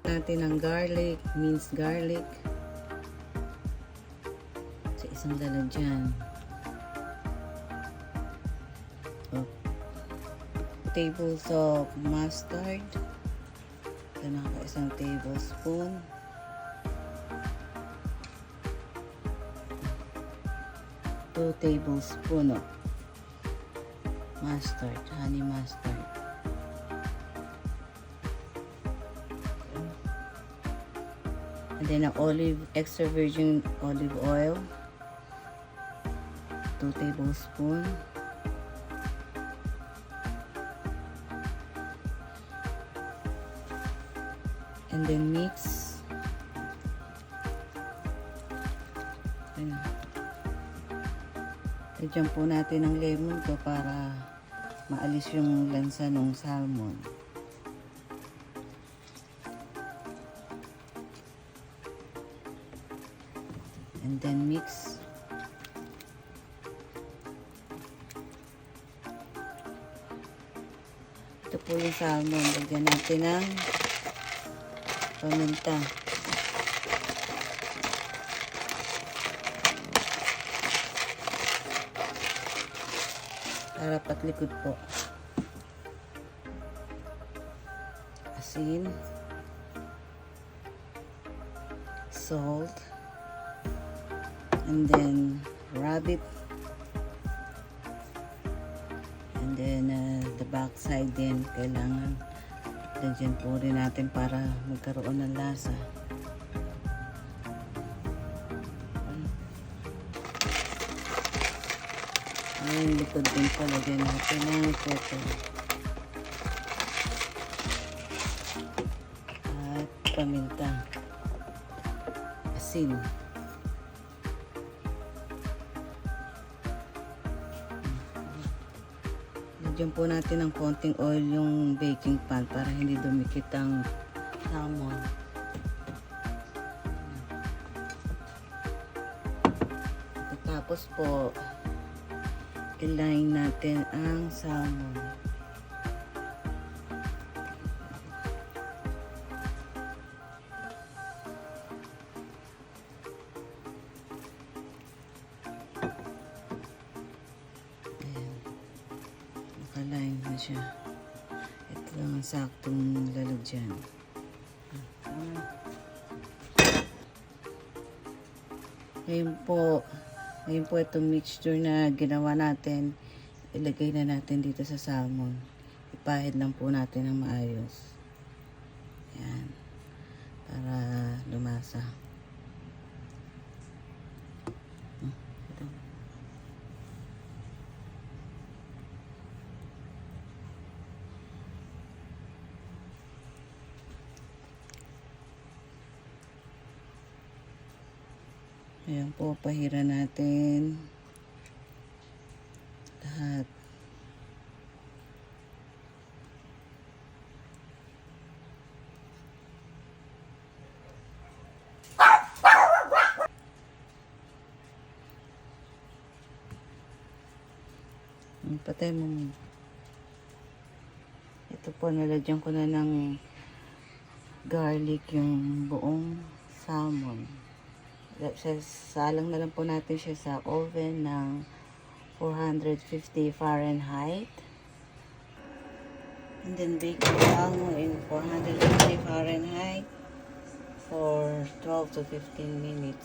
natin ng garlic, minced garlic. Sa isang lalagyan. Tables of mustard. Ito na ako, isang tablespoon. Two tablespoon of mustard, honey mustard. And then extra virgin olive oil. 2 tablespoon. And then mix. Lagyan po natin ng lemon to para maalis yung lansa ng salmon. And then mix. Ito po yung salmon. Lagyan natin ng paminta. Harap at likod po. Asin. Salt. And then rabbit. And then the back side din kailangan lagyan po rin natin para magkaroon ng lasa. Yung likod din po lagyan natin ng pepper at paminta, asin. Lagyan po natin ng konting oil yung baking pan para hindi dumikit ang salmon. Tapos po i-line natin ang salmon. Ayan. Naka-line na siya. Ito lang ang saktong lalagyan. Ngayon po itong mixture na ginawa natin, ilagay na natin dito sa salmon. Ipahid lang po natin ng maayos. Ayan. Para lumasa. Ito. Ayan po, pahira natin lahat. Patay mo. Ito po, nalagyan ko na ng garlic yung buong salmon. Salang na lang po natin siya sa oven ng 450 Fahrenheit. And then bake it salmon in 450 Fahrenheit for 12 to 15 minutes.